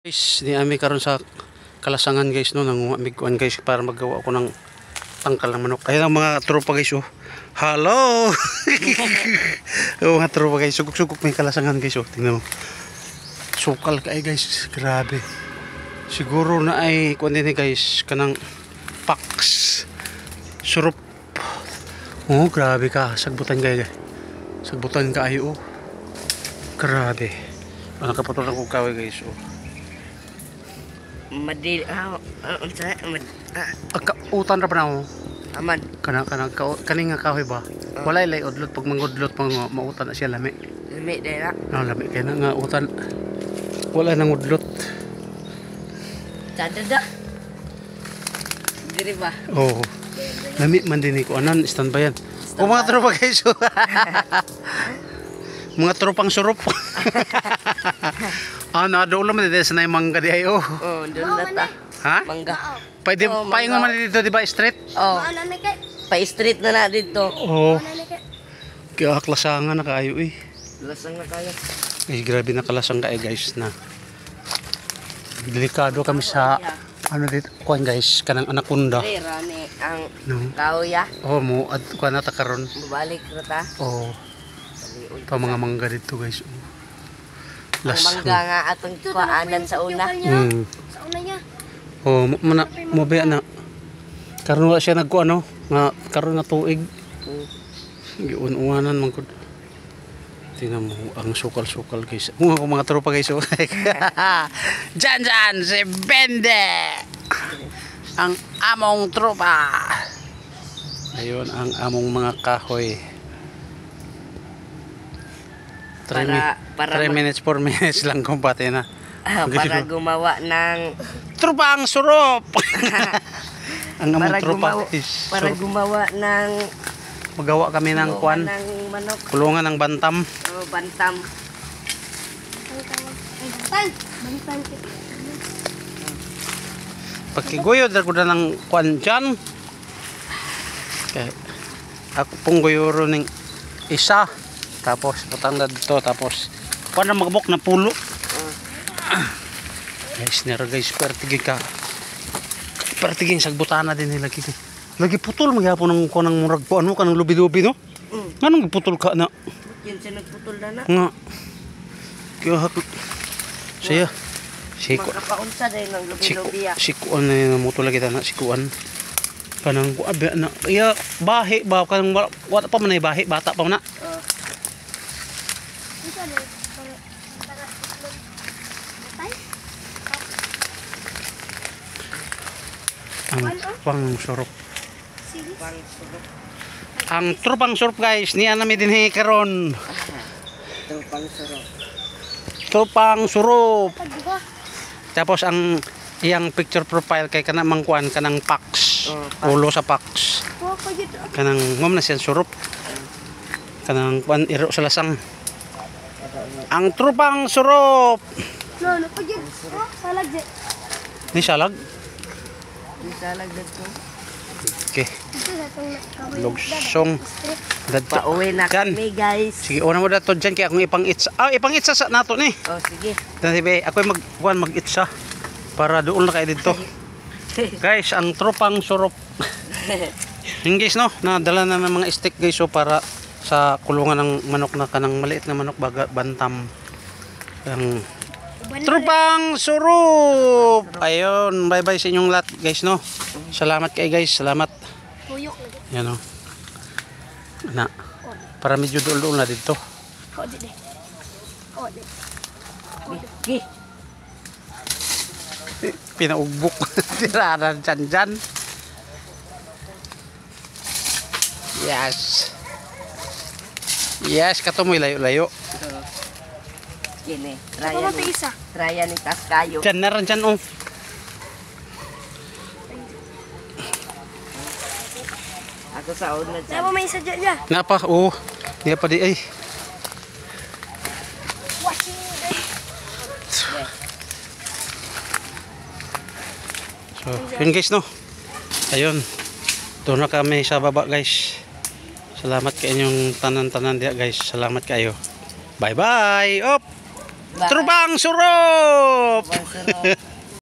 Guys, ni ami karon sa kalasangan guys no nang miguan guys para magawa ako ng tangkal ng manok. Ayun ang mga tropa guys oh. Hello. Oh, mga tropa guys, sugok-sugok may kalasangan guys oh. Tingnan mo. Sukal kay guys, grabe. Siguro na ay kuan din guys kanang pax. Surup. Oh, grabe ka, sagbutan guys. Sagbutan ka ayo oh. Grabe. Nakaputol ako kaway guys oh. Madil Utan ra pa na mo. aman Kani nga kahoy ba? Walay lay udlot pag mangudlot pang mautan na siya lami. lami dira Lami kay na nga utan. Wala nang udlot. dadada diri ba Oh. Lami man din ko anan standby yan. O mga tropa guys. Mga tropang surup. Na doon naman dito sa mangga di ay oh. oh doon na ta Ha? mangga Pwede Oh, paingon man dito di ba straight? oh pa street na dito Oh. Kaya klasangan na kayo eh. lasang na kayo Grabe na kalasang kayo guys na. Delikado kami sa ano dito kuan guys kanang anaconda. dira ni ang No. kauya Oh mo at kuan na ta karon. balik ra ta Oh. Pa mga mangga dito guys. ang mangga nga atong kuanan sa una Sa una niya. Oh, mo ba na. Karon wala siya nagkuan no nga karon nga tuig. Giun-uwanan man gud. Tingnan mo ang sukal-sukal guys. Mga tropa guys. Oh. Jan si Bende. Ang among tropa. Ayun ang among mga kahoy. 3 minutes, 4 minutes lang kumpate na. para gumawa ng Tropang surup. Ang among para tropa gumawa, is para gumawa ng magawa kami ng kuan. ng manok Kulungan ng bantam. o bantam Bantan. Pagkiguyod ako na ng kuan dyan. Okay. Ako pong guyuro ng isa. Tapos putang na dito. Tapos kuan na magbok na pulo. Guys, nera guys. Pertigin ka. Pertigin sagbutan na din nila. Lagi putol magyapon ng kuan ng murag po. Ano ka ng lubi-lubi no? Anong putol ka na? yun siya nagputol na Nga. Kaya hapit. Siya. Siko. makapaunsa dahil ng lubi-lubi Sikuan na yung moto lagi na. Sikuan. Kanang kuabe na. Iya bahi ba? Kanang wala pa man na bahi. Bata pa man na. Ang pang surop. Ang tropang surop guys. Niya namin din karon. Tropang surop Tropang surop. Tapos ang iyang picture profile kay kanang mangkuan kanang pax. Ulo sa pax. Kanang ngom na siya surop. Kanang kuan iro sa lasang. Ang tropang surop. No, no, pagid. Salag di. Ni salag. isalag dito Okay. Ito sa itong kahoy. Lugsong. Dadto. pauwi na Yan. kami guys Sige, una mo dato dyan kaya akong ipang-itsa. Ipang-itsa sa nato ni. oh sige Dati be, ako mag-itsa para doon na kayo dito. Guys, ang tropang surop. Yung guys no, nadala na ng mga stick guys so para sa kulungan ng manok na kanang maliit na manok baga bantam. Ang tropang surop. Ayun, bye-bye sa inyong lahat guys no. Salamat kayo guys, salamat. Tuyok lagi. Yan o. Na. Para medyo doon na dito. Ko di de. Ko di. Gi. Pinaugbok. Tiraran dyan. Yes. Yes, kato mo layo-layo. Kini Ako mapigisa. traya ni tas kayo Dyan na rin dyan oh. ako sa una Saan mo may isa dyan dyan? Napa, oh. Niya pa di ay. So, yun guys no. Ayun. Doon na kami sa baba guys. Salamat kayo inyong tanan-tanan dia guys. Salamat kayo. Bye bye. Op. Trubang surup! Bang Suro.